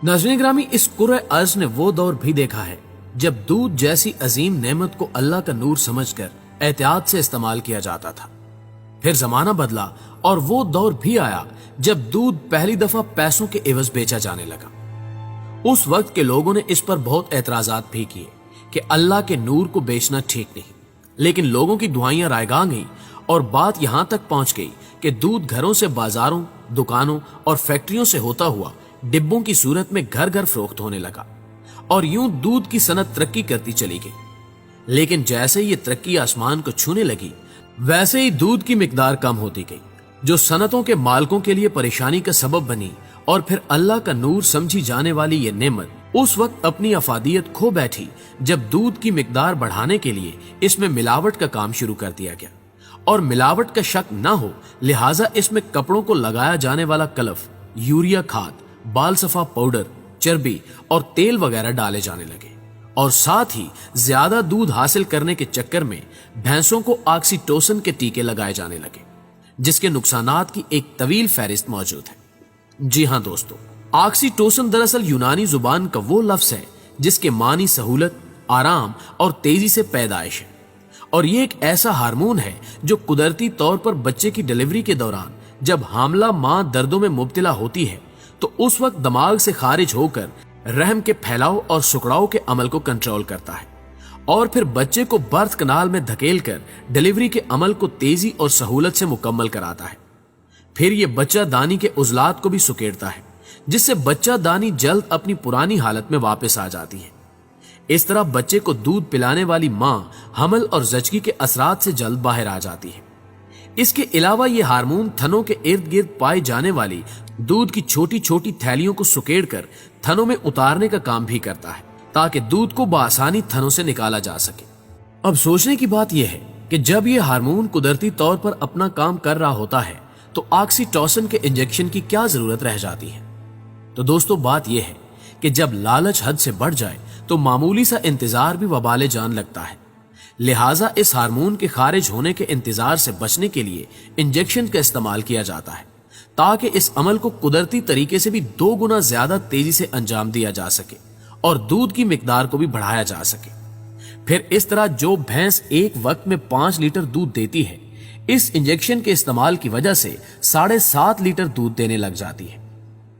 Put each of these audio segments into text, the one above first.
नाज़रीन ग्रामी, इस कुर्रे अर्ज़ ने वो दौर भी देखा है जब दूध जैसी अजीम नेमत को अल्लाह का नूर समझकर एहतियात से इस्तेमाल किया जाता था। फिर जमाना बदला और वो दौर भी आया जब दूध पहली दफा पैसों के एवज बेचा जाने लगा। उस वक्त के लोगों ने इस पर बहुत एतराजात भी किए कि अल्लाह के नूर को बेचना ठीक नहीं, लेकिन लोगों की दुआएं रायगा गईं और बात यहां तक पहुंच गई कि दूध घरों से बाजारों, दुकानों और फैक्ट्रियों से होता हुआ डिब्बों की सूरत में घर घर फरोख्त होने लगा और यूं दूध की सनत तरक्की करती चली गई। लेकिन जैसे ये तरक्की आसमान को छूने लगी, वैसे ही दूध की मिकदार कम होती गई, जो सनतों के मालिकों के लिए परेशानी का सबब बनी। और फिर अल्लाह का नूर समझी जाने वाली ये नेमत उस वक्त अपनी अफादियत खो बैठी जब दूध की मिकदार बढ़ाने के लिए इसमें मिलावट का काम शुरू कर दिया गया। और मिलावट का शक ना हो, लिहाजा इसमें कपड़ों को लगाया जाने वाला कलफ, यूरिया खाद, बाल सफा पाउडर, चर्बी और तेल वगैरह डाले जाने लगे। और साथ ही ज्यादा दूध हासिल करने के चक्कर में भैंसों को ऑक्सीटोसिन के टीके लगाए जाने लगे, जिसके नुकसानात की एक तवील फहरिस्त मौजूद है। जी हां दोस्तों, ऑक्सीटोसिन दरअसल यूनानी जुबान का वो लफ्ज है जिसके मानी सहूलत, आराम और तेजी से पैदाइश है। और ये एक ऐसा हार्मोन है जो कुदरती तौर पर बच्चे की डिलीवरी के दौरान जब हामला मां दर्दों में मुब्तला होती है तो उस वक्त दिमाग से खारिज होकर रहम के फैलाव और सुकड़ाव के अमल को कंट्रोल करता है और फिर बच्चे को बर्थ कनाल में धकेल कर डिलीवरी के अमल को तेजी और सहूलत से मुकम्मल कराता है। फिर ये बच्चा दानी के उजलात को भी सुकेड़ता है, जिससे बच्चा दानी जल्द अपनी पुरानी हालत में वापस आ जाती है। इस तरह बच्चे को दूध पिलाने वाली मां हमल और जचगी के असरात से जल्द बाहर आ जाती है। इसके अलावा ये हार्मोन थनों के इर्द गिर्द पाई जाने वाली दूध की छोटी छोटी थैलियों को सुकेड़कर थनों में उतारने का काम भी करता है, ताकि दूध को बआसानी थनों से निकाला जा सके। अब सोचने की बात यह है कि जब ये हार्मोन कुदरती तौर पर अपना काम कर रहा होता है तो ऑक्सीटोसिन के इंजेक्शन की क्या जरूरत रह जाती है। तो दोस्तों, बात यह है कि जब लालच हद से बढ़ जाए तो मामूली सा इंतजार भी वबाले जान लगता है। लिहाजा इस हार्मोन के खारिज होने के इंतजार से बचने के लिए इंजेक्शन का इस्तेमाल किया जाता है, ताकि इस अमल को कुदरती तरीके से भी 2 गुना ज्यादा तेजी से अंजाम दिया जा सके और दूध की मिकदार को भी बढ़ाया जा सके। फिर इस तरह जो भैंस एक वक्त में 5 लीटर दूध देती है, इस इंजेक्शन के इस्तेमाल की वजह से 7.5 लीटर दूध देने लग जाती है।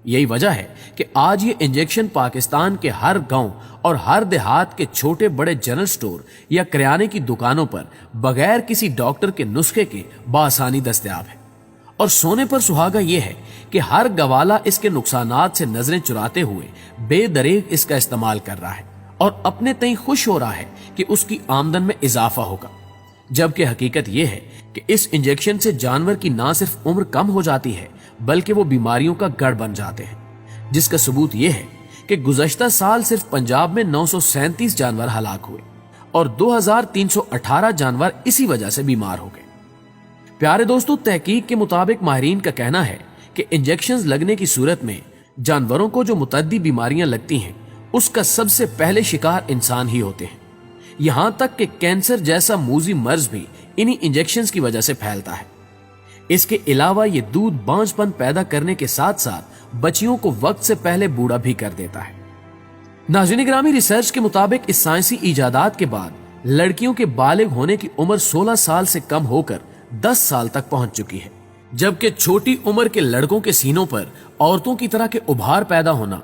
यही वजह है कि आज ये इंजेक्शन पाकिस्तान के हर गांव और हर देहात के छोटे बड़े जनरल स्टोर या किराने की दुकानों पर बगैर किसी डॉक्टर के नुस्खे के बआसानी दस्तयाब है। और सोने पर सुहागा यह है कि हर गवाला इसके नुकसानात से नजरें चुराते हुए बेदरेग इसका इस्तेमाल कर रहा है और अपने तय खुश हो रहा है कि उसकी आमदन में इजाफा होगा, जबकि हकीकत यह है कि इस इंजेक्शन से जानवर की ना सिर्फ उम्र कम हो जाती है बल्कि वो बीमारियों का गढ़ बन जाते हैं, जिसका सबूत यह है कि गुज़श्ता साल सिर्फ पंजाब में 937 जानवर हलाक हुए और 2318 जानवर इसी वजह से बीमार हो गए। प्यारे दोस्तों, तहकीक के मुताबिक माहिरीन का कहना है कि इंजेक्शन लगने की सूरत में जानवरों को जो मुतअद्दी बीमारियां लगती हैं उसका सबसे पहले शिकार इंसान ही होते हैं। यहां तक कि कैंसर जैसा मूजी मर्ज भी इन्हीं इंजेक्शंस की वजह से फैलता है। इसके अलावा ये दूध बांझपन पैदा करने के साथ साथ बच्चियों को वक्त से पहले बूढ़ा भी कर देता है। नाज़रीन ग्रामी, रिसर्च के मुताबिक इस साइंसी इजादात के बाद लड़कियों के बालिग होने की उम्र 16 साल से कम होकर 10 साल तक पहुंच चुकी है, जबकि छोटी उम्र के लड़कों के सीनों पर औरतों की तरह के उभार पैदा होना,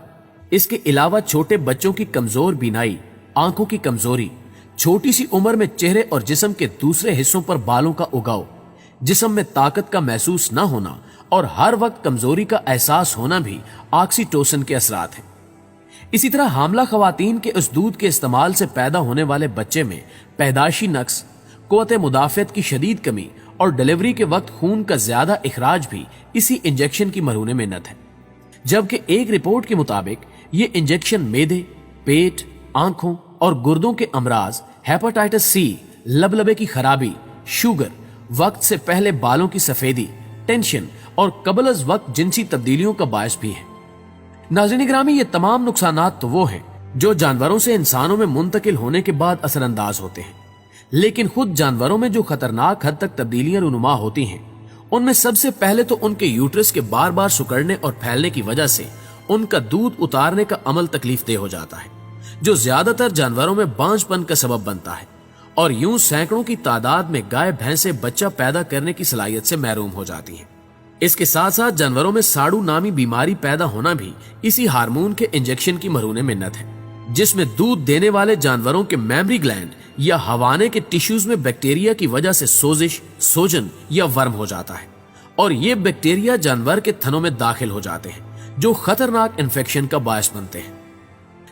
इसके अलावा छोटे बच्चों की कमजोर बीनाई, आंखों की कमजोरी, छोटी सी उम्र में चेहरे और जिस्म के दूसरे हिस्सों पर बालों का उगाव, जिस्म में ताकत का महसूस न होना और हर वक्त कमजोरी का एहसास होना भी ऑक्सीटोसिन के असरात हैं। इसी तरह हामला खवातीन के उस दूध के इस्तेमाल से पैदा होने वाले बच्चे में पैदाइशी नक्स, कुव्वत मुदाफियत की शदीद कमी और डिलीवरी के वक्त खून का ज्यादा इखराज भी इसी इंजेक्शन की मरहून मिन्नत है। जबकि एक रिपोर्ट के मुताबिक ये इंजेक्शन मेदे, पेट, आंखों और गुर्दों के अमराज, हेपेटाइटिस सी, लबलबे की खराबी, शुगर, वक्त से पहले बालों की सफेदी, टेंशन और कबल अज वक्त जिनसी तब्दीलियों का बायस भी है। नाज़रीन ग्रामी, ये तमाम नुकसानात तो वो हैं जो जानवरों से इंसानों में मुंतकिल होने के बाद असरअंदाज होते हैं, लेकिन खुद जानवरों में जो खतरनाक हद तक तब्दीलियां रुनुमा होती हैं, उनमें सबसे पहले तो उनके यूट्रस के बार बार सिकुड़ने और फैलने की वजह से ان کا دودھ اتارنے کا عمل تکلیف دہ ہو جاتا ہے، جو زیادہ تر جانوروں میں بانجھ پن کا سبب بنتا ہے، اور یوں سینکڑوں کی تعداد میں گائے بھینسیں بچہ پیدا کرنے کی صلاحیت سے محروم ہو جاتی ہیں۔ اس کے ساتھ ساتھ جانوروں میں ساڑو نامی بیماری پیدا ہونا بھی اسی ہارمون کے انجیکشن کی مرہون منت ہے، جس میں دودھ دینے والے جانوروں کے میمری گلینڈ یا ہوانے کے ٹیشوز میں بیکٹیریا کی وجہ سے سوزش، سوجن یا ورم ہو جاتا ہے، اور یہ بیکٹیریا جانور کے تھنوں میں داخل ہو جاتے ہیں، جو خطرناک انفیکشن کا باعث بنتے ہیں۔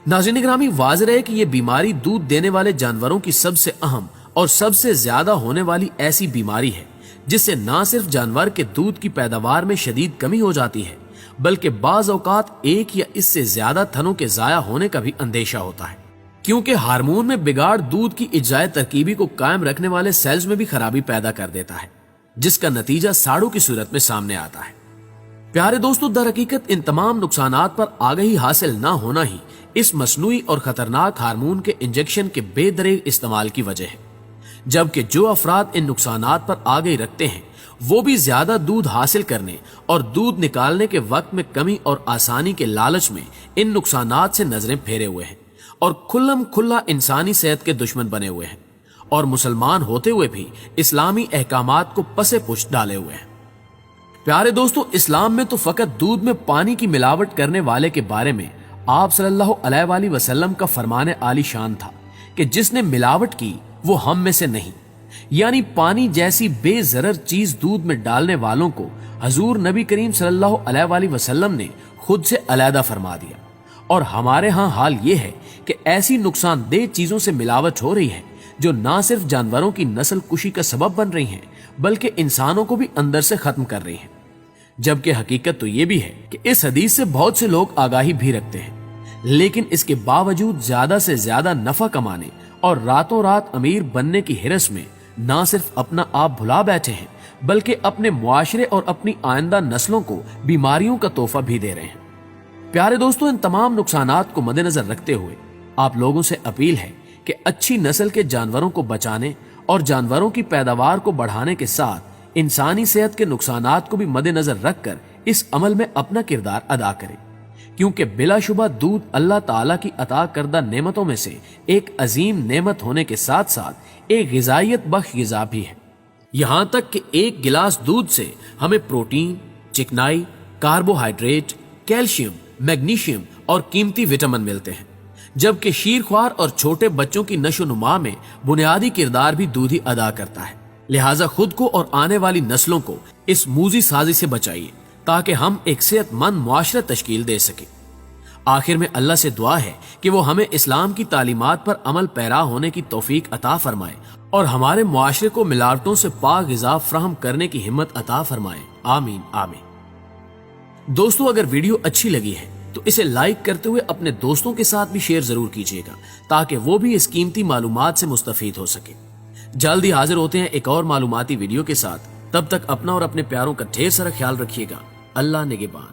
ناظرین گرامی، واضح ہے کہ یہ بیماری دودھ دینے والے جانوروں کی سب سے اہم اور سب سے زیادہ ہونے والی ایسی بیماری ہے جس سے نہ صرف جانور کے دودھ کی پیداوار میں شدید کمی ہو جاتی ہے، بلکہ بعض اوقات ایک یا اس سے زیادہ تھنوں کے ضائع ہونے کا بھی اندیشہ ہوتا ہے، کیونکہ ہارمون میں بگاڑ دودھ کی اجزائے ترکیبی کو قائم رکھنے والے سیلز میں بھی خرابی پیدا کر دیتا ہے، جس کا نتیجہ ساڑو کی صورت میں سامنے آتا ہے۔ پیارے دوستو، در حقیقت ان تمام نقصانات پر آگہی حاصل نہ ہونا ہی اس مصنوعی اور خطرناک ہارمون کے انجیکشن کے بے دریغ استعمال کی وجہ ہے، جبکہ جو افراد ان نقصانات پر آگہی رکھتے ہیں وہ بھی زیادہ دودھ حاصل کرنے اور دودھ نکالنے کے وقت میں کمی اور آسانی کے لالچ میں ان نقصانات سے نظریں پھیرے ہوئے ہیں اور کھلم کھلا انسانی صحت کے دشمن بنے ہوئے ہیں، اور مسلمان ہوتے ہوئے بھی اسلامی احکامات کو پسے پشت ڈالے ہوئے ہیں۔ پیارے دوستو، اسلام میں تو فقط دودھ میں پانی کی ملاوٹ کرنے والے کے بارے میں آپ صلی اللہ علیہ وآلہ وسلم کا فرمان عالی شان تھا کہ جس نے ملاوٹ کی وہ ہم میں سے نہیں، یعنی پانی جیسی بے ضرر چیز دودھ میں ڈالنے والوں کو حضور نبی کریم صلی اللہ علیہ وآلہ وسلم نے خود سے علیحدہ فرما دیا، اور ہمارے ہاں حال یہ ہے کہ ایسی نقصان دہ چیزوں سے ملاوٹ ہو رہی ہے جو نہ صرف جانوروں کی نسل کشی کا سبب بن رہی ہیں بلکہ انسانوں کو بھی اندر سے ختم کر رہی ہیں، جبکہ حقیقت تو یہ بھی ہے کہ اس حدیث سے بہت سے لوگ آگاہی بھی رکھتے ہیں، لیکن اس کے باوجود زیادہ سے زیادہ نفع کمانے اور راتوں رات امیر بننے کی ہرس میں نہ صرف اپنا آپ بھلا بیٹھے ہیں بلکہ اپنے معاشرے اور اپنی آئندہ نسلوں کو بیماریوں کا تحفہ بھی دے رہے ہیں۔ پیارے دوستو، ان تمام نقصانات کو مد نظر رکھتے ہوئے آپ لوگوں سے اپیل ہے کہ اچھی نسل کے جانوروں کو بچانے اور جانوروں کی پیداوار کو بڑھانے کے ساتھ انسانی صحت کے نقصانات کو بھی مد نظر رکھ کر اس عمل میں اپنا کردار ادا کریں، کیونکہ بلا شبہ دودھ اللہ تعالیٰ کی عطا کردہ نعمتوں میں سے ایک عظیم نعمت ہونے کے ساتھ ساتھ ایک غذائیت بخش غذا بھی ہے، یہاں تک کہ ایک گلاس دودھ سے ہمیں پروٹین، چکنائی، کاربوہائیڈریٹ، کیلشیم، میگنیشیم اور قیمتی وٹامن ملتے ہیں، جبکہ شیرخوار اور چھوٹے بچوں کی نشو و نما میں بنیادی کردار بھی دودھ ہی ادا کرتا ہے۔ لہٰذا خود کو اور آنے والی نسلوں کو اس موذی سازی سے بچائیے تاکہ ہم ایک صحت مند معاشرہ تشکیل دے سکیں۔ آخر میں اللہ سے دعا ہے کہ وہ ہمیں اسلام کی تعلیمات پر عمل پیرا ہونے کی توفیق عطا فرمائے اور ہمارے معاشرے کو ملاوٹوں سے پاک غذا فراہم کرنے کی ہمت عطا فرمائے، آمین آمین۔ دوستو، اگر ویڈیو اچھی لگی ہے تو اسے لائک کرتے ہوئے اپنے دوستوں کے ساتھ بھی شیئر ضرور کیجیے گا تاکہ وہ بھی اس قیمتی معلومات سے مستفید ہو سکے۔ جلدی حاضر ہوتے ہیں ایک اور معلوماتی ویڈیو کے ساتھ، تب تک اپنا اور اپنے پیاروں کا ڈھیر سارا خیال رکھیے گا۔ اللہ نگہبان۔